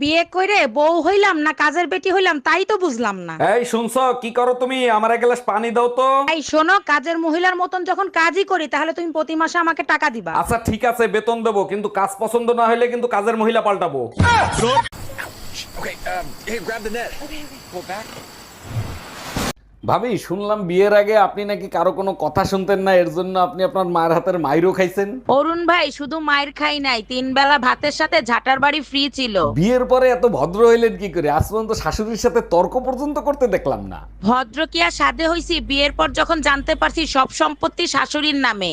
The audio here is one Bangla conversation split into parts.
বিয়ে করে বউ হইলাম না কাজের বেটি হইলাম তাই তো বুঝলাম না। এই শুনছো কি করো তুমি? আমার এক গ্লাস পানি দাও তো। এই শোনো, কাজের মহিলার মতন যখন কাজই করি তাহলে তুমি প্রতি মাসে আমাকে টাকা দিবা। আচ্ছা ঠিক আছে, বেতন দেবো, কিন্তু কাজ পছন্দ না হলে কিন্তু কাজের মহিলা পাল্টাবো। ভাবি, শুনলাম বিয়ের আগে আপনি নাকি কারো কোনো কথা শুনতেন না, এর জন্য আপনি আপনার মায়ের হাতের মাইরও খাইছেন। অরুণ ভাই, শুধু মায়ের খাই নাই, 3 বেলা ভাতের সাথে ঝাটার বাড়ি ফ্রি ছিল। বিয়ের পরে এত ভদ্র হইলেন কি করে? আজ পর্যন্ত শাশুড়ির সাথে তর্ক পর্যন্ত করতে দেখলাম না। ভদ্র কি আর সাধে হইছি, বিয়ের পর যখন জানতে পারছি সব সম্পত্তি শাশুড়ির নামে।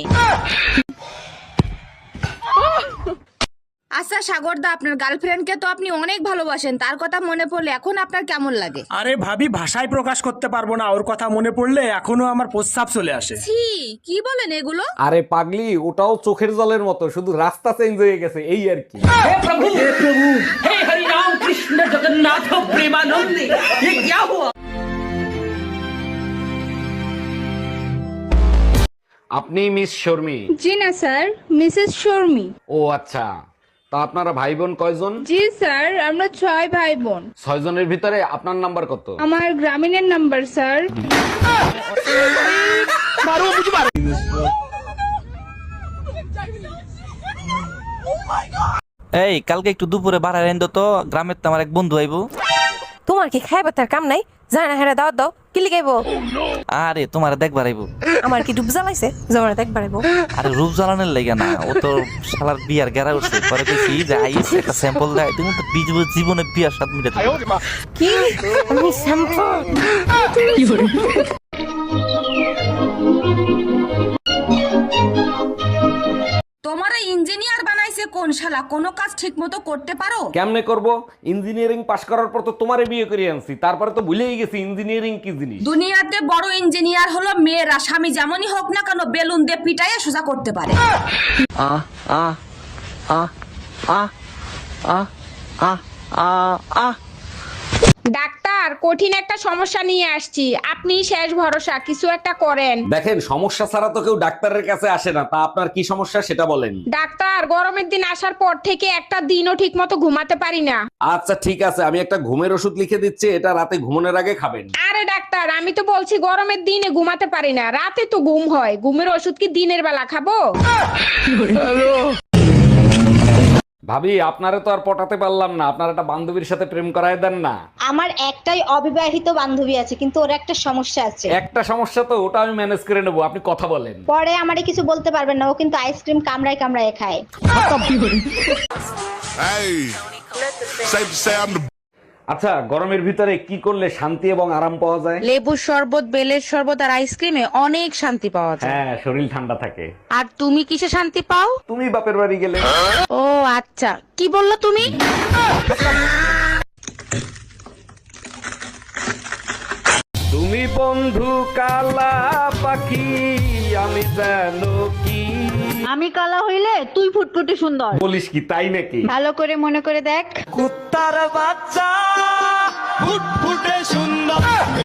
আচ্ছা সাগরদা, আপনার গার্লফ্রেন্ডকে তো আপনি অনেক ভালোবাসেন, তার কথা মনে পড়লে এখন আপনার কেমন লাগে? আরে ভাবি, ভাষায় প্রকাশ করতে পারবো না, ওর কথা মনে পড়লে এখনো আমার প্রস্রাব চলে আসে। ছি, কি বলেন এগুলো? আরে পাগলি, ওটাও চোখের জলের মতো, শুধু রাস্তা চেঞ্জ হয়ে গেছে এই আর কি। আপনি মিস শর্মি? জি না স্যার, মিসেস শর্মি। ও আচ্ছা, তা আপনারা ভাই বোন কয়জন? জি স্যার, আমরা 6 ভাই বোন। 6 জনের ভিতরে আপনার নাম্বার কত? আমার গ্রামীণের নাম্বার স্যার। এই কালকে একটু দুপুরে বাড়ায় এনে তো, গ্রামের তো আমার এক বন্ধু আইবো। তোমার কি খাইবার তার কাম নাই? জানা না হেরা দাওয়াত দাও, কি লিখাইবো? আরে তোমার দেখবার আইবো। আমার কি ডুব জ্বালাইছে জমানা দেখবার আইবো? আরে রূপ জ্বালানোর লেগে না, ও তো শালার বিয়ার গেরা উঠছে। পরে কইছি যে আইস একটা স্যাম্পল দেয়, তুমি তো জীবনে বিয়ার স্বাদ মিটাতে পারবে না। কি আমি স্যাম্পল? তোমার ইঞ্জিনিয়ার বানাইছে কোন শালা? কোনো কাজ ঠিক মতো করতে পারো? কেমনে করব? ইঞ্জিনিয়ারিং পাশ করার পর তো তোমারে বিয়ে করে আনছি, তারপরে তো ভুলেই গেছি ইঞ্জিনিয়ারিং কি জিনিস। দুনিয়াতে বড় ইঞ্জিনিয়ার হলো মেয়েরা, স্বামী যেমনই হোক না কেন বেলুন দিয়ে পিটাইয়ে সোজা করতে পারে। ডাক্তার, কঠিন একটা সমস্যা নিয়ে আসছি, আপনি শেষ ভরসা, কিছু একটা করেন। দেখেন, সমস্যা ছাড়া তো কেউ ডাক্তারের কাছে আসে না, তা আপনার কি সমস্যা সেটা বলেন। ডাক্তার, গরমের দিন আসার পর থেকে একটা দিনও ঠিক মতো ঘুমাতে পারি না। আচ্ছা ঠিক আছে, আমি একটা ঘুমের ওষুধ লিখে দিচ্ছি, এটা রাতে ঘুমানোর আগে খাবেন। আরে ডাক্তার, আমি তো বলছি গরমের দিনে ঘুমাতে পারি না, রাতে তো ঘুম হয়, ঘুমের ওষুধ কি দিনের বেলা খাবো? ভাবি, আপনারে তো আর পটাতে পারলাম না, আপনার একটা বান্ধবীর সাথে প্রেম করায় দেন না। আমার একটাই অবিবাহিত বান্ধবী আছে, কিন্তু ওর একটা সমস্যা আছে। একটা সমস্যা তো, ওটা আমি ম্যানেজ করে নেবো, আপনি কথা বলেন। পরে আমারে কিছু বলতে পারবেন না, ও কিন্তু আইসক্রিম কামড়ায় কামড়ায় খায়। আচ্ছা, গরমের ভিতরে কি করলে শান্তি এবং আরাম পাওয়া যায়? লেবুর শরবত, বেলের শরবত আর আইসক্রিমে অনেক শান্তি পাওয়া যায়। হ্যাঁ, শরীর ঠান্ডা থাকে। আর তুমি কিসে শান্তি পাও? তুমি বাপের বাড়ি গেলে। ও আচ্ছা, কি বললো তুমি? তুমি বন্ধু কালা পাখি, আমি জানো কি। আমি কালা হইলে তুই ফুটফুটে সুন্দর। বলিস কি, তাই নাকি? ভালো করে মনে করে দেখ। কুত্তার বাচ্চা ফুটফুটে সুন্দর।